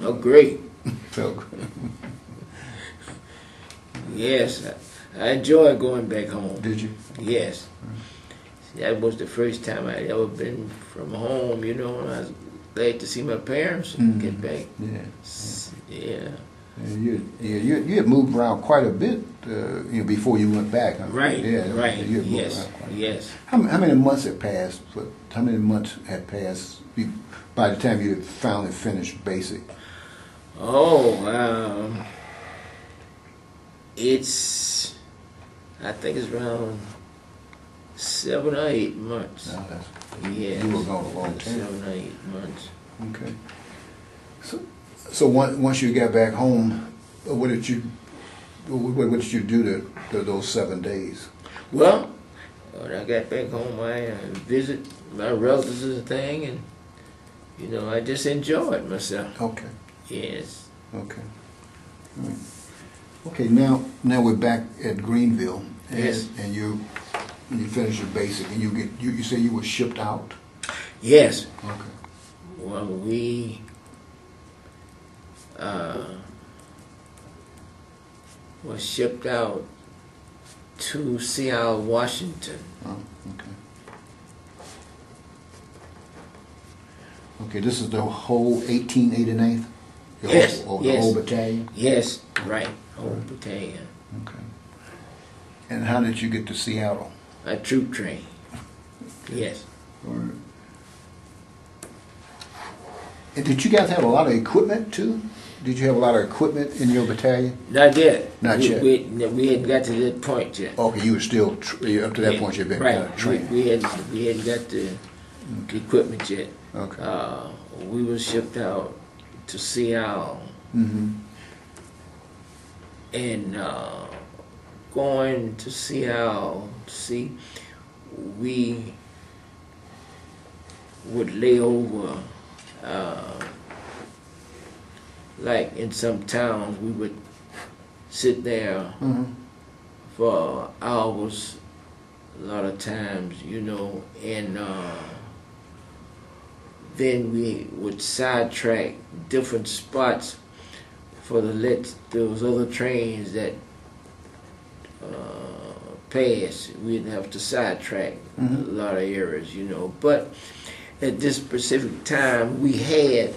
Oh, great. Felt good. Yes, I enjoyed going back home. Did you? Yes. That was the first time I'd ever been from home, you know, and I was glad to see my parents and get back. Yeah. And you had moved around quite a bit, before you went back. Huh? Right. Yeah. Right. You had moved Yes. around quite a bit. Yes. How many months had passed? How many months had passed by the time you had finally finished basic? Oh, I think it's around 7 or 8 months. No, Yes. you were gone a long time. 7 or 8 months. Okay. So once you got back home, what did you do to those 7 days? Well, when I got back home, I visit my relatives and thing, and you know, I just enjoyed myself. Okay. Yes. Okay. All right. Okay. Now we're back at Greenville, Yes. and you finish your basic, and you say you were shipped out. Yes. Okay. Well, we was shipped out to Seattle, Washington. Oh, okay. Okay, this is the whole 1889th? Yes, The yes. whole battalion? Yes, right, whole battalion. Okay. And how did you get to Seattle? A troop train. Yes. All right. And did you guys have a lot of equipment too? Did you have a lot of equipment in your battalion? Not yet. Not yet. We hadn't got to that point yet. Okay, you were still up to that point. You've been right. kind of trained. We hadn't got the equipment yet. Okay. We were shipped out to Seattle, Mm-hmm. and going to Seattle. See, we would lay over. Like in some towns, we would sit there Mm-hmm. for hours, a lot of times, you know, and then we would sidetrack different spots for the those other trains that pass. We'd have to sidetrack Mm-hmm. a lot of areas, you know. But at this specific time, we had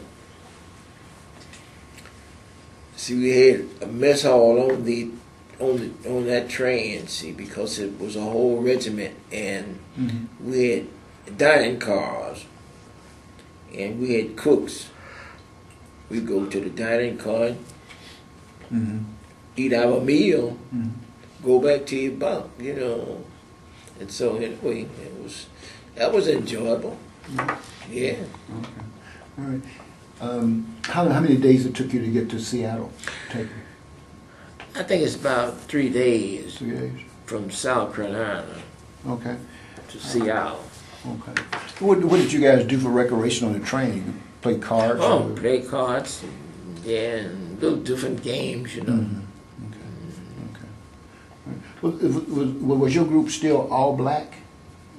a mess hall on that train, see, because it was a whole regiment, and Mm-hmm. we had dining cars, and we had cooks. We go to the dining car, Mm-hmm. eat our meal, Mm-hmm. go back to your bunk, you know. And so anyway, that was enjoyable. Yeah. Okay. All right. How many days it took you to get to Seattle? I think it's about 3 days 3 days. from South Carolina Okay. to Seattle. Okay. What did you guys do for recreation on the train? You play cards? Oh, or- play cards, yeah, and little different games, you know. Mhm. Okay. Okay. All right. Was your group still all black?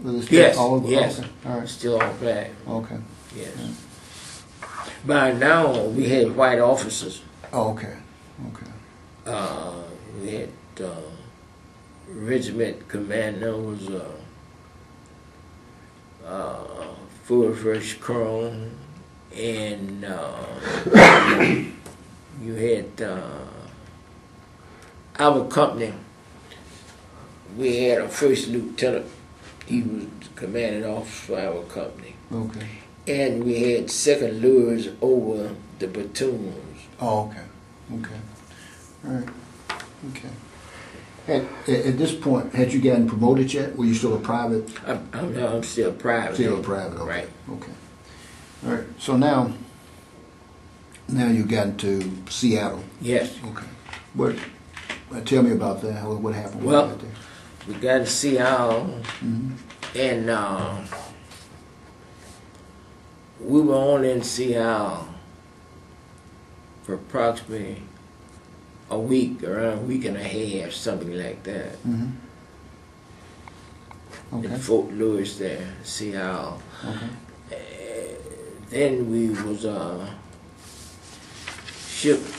Was it still Yes, all, yes. Okay. All right. Still all black, Okay. yes. By now, we had white officers. Oh, okay. Okay. We had regiment commander was full first colonel, and you had our company. We had a first lieutenant. He was commanding officer for our company. Okay. And we had second lures over the platoons. Oh, okay. Okay. All right. Okay. At this point, had you gotten promoted yet? Were you still a private? I'm still private. Still a private. Okay. Right. Okay. All right. So now you got to Seattle. Yes. Okay. Tell me about that. What happened? when Well, you got there? we got to Seattle, Mhm. and we were only in Seattle for approximately a week, around a week and a half, something like that. Mhm. Okay. In Fort Lewis there, Seattle. Okay. Then we was shipped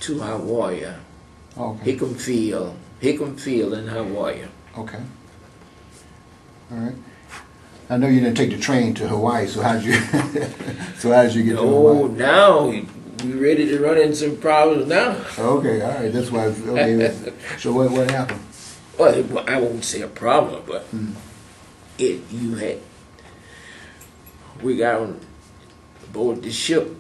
to Hawaii. Okay. Hickam Field in Hawaii. Okay. All right. I know you didn't take the train to Hawaii, so how did you get to Hawaii? Oh, now we ready to run into some problems now. Okay, all right. That's why. Okay. So what happened? Well, I won't say a problem, but we got on board the ship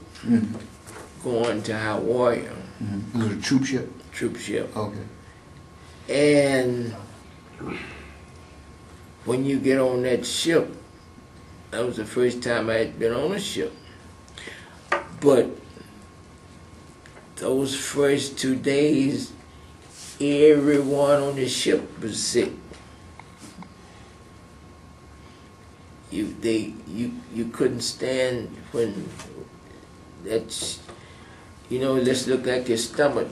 going to Hawaii. It was a troop ship. Troop ship. Okay. And when you get on that ship, that was the first time I had been on a ship. But those first 2 days, everyone on the ship was sick. You couldn't stand when that's, let's look like your stomach.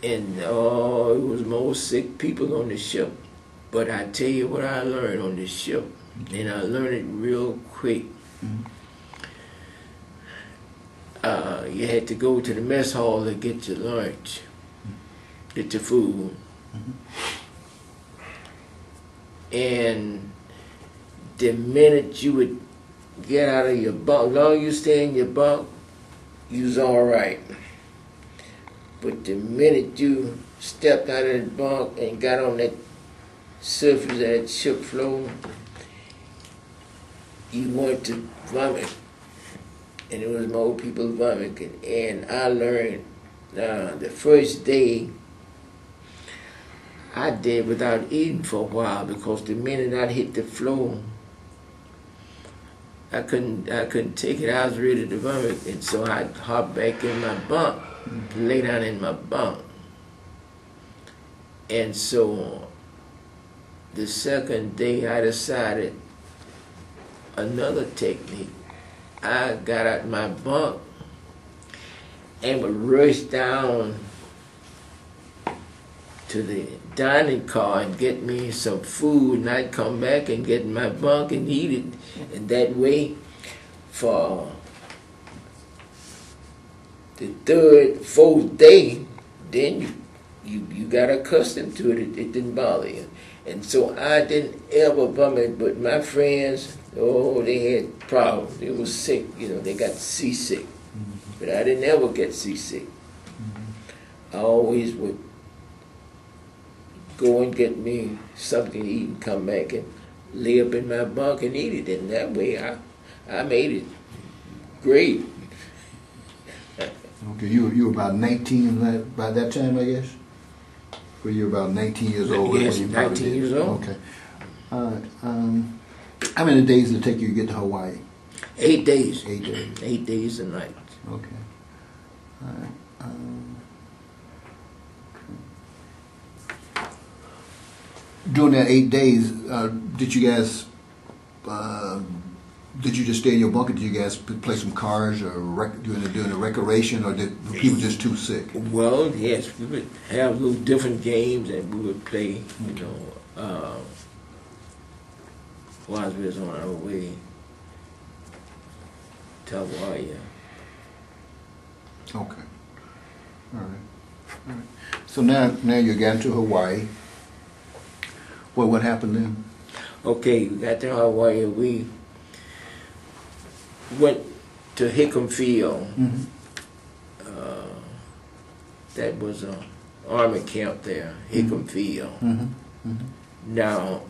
And it was more sick people on the ship. But I tell you what I learned on this ship, and I learned it real quick. You had to go to the mess hall to get your lunch, get your food. And the minute you would get out of your bunk, as long as you stay in your bunk, you was all right. But the minute you stepped out of the bunk and got on that surface of that ship floor, you wanted to vomit. And there was more people vomiting. And I learned the first day I did without eating for a while, because the minute I hit the floor, I couldn't take it. I was ready to vomit, and so I hopped back in my bunk, lay down in my bunk. And so the second day I decided another technique. I got out my bunk and would rush down to the dining car and get me some food, and I'd come back and get in my bunk and eat it. And that way, for the third, fourth day, then you got accustomed to it. It didn't bother you. And so I didn't ever vomit, but my friends, they had problems. They were sick, they got seasick. But I didn't ever get seasick. I always would go and get me something to eat and come back and lay up in my bunk and eat it. And that way I made it great. Okay, you were about 19 by that time, I guess? Were you about 19 years old? Yes, 19 years old. Okay. How many days did it take you to get to Hawaii? 8 days. 8 days. 8 days and nights. Okay. All right. During that 8 days, did you guys, did you just stay in your bunker? Did you guys play some cards or doing a recreation, or did people just too sick? Well, yes, we would have little different games that we would play, while we was on our way to Hawaii. Okay. All right. All right. So now you got to Hawaii. What happened then? Okay, we got to Hawaii. We went to Hickam Field. That was an army camp there, Hickam Field. Now,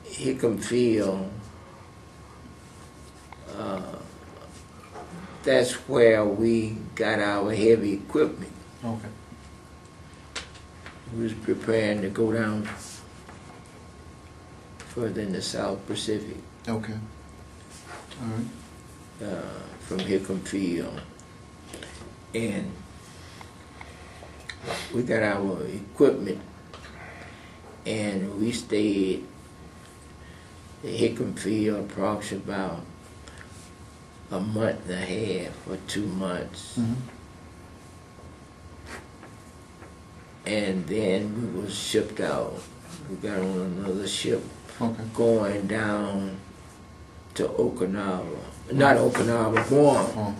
Hickam Field, that's where we got our heavy equipment. Okay. We was preparing to go down further in the South Pacific. Okay. All right. From Hickam Field. And we got our equipment, and we stayed at Hickam Field approximately about a month and a half or 2 months. And then we was shipped out. We got on another ship going down to Okinawa. Not Okinawa, Guam.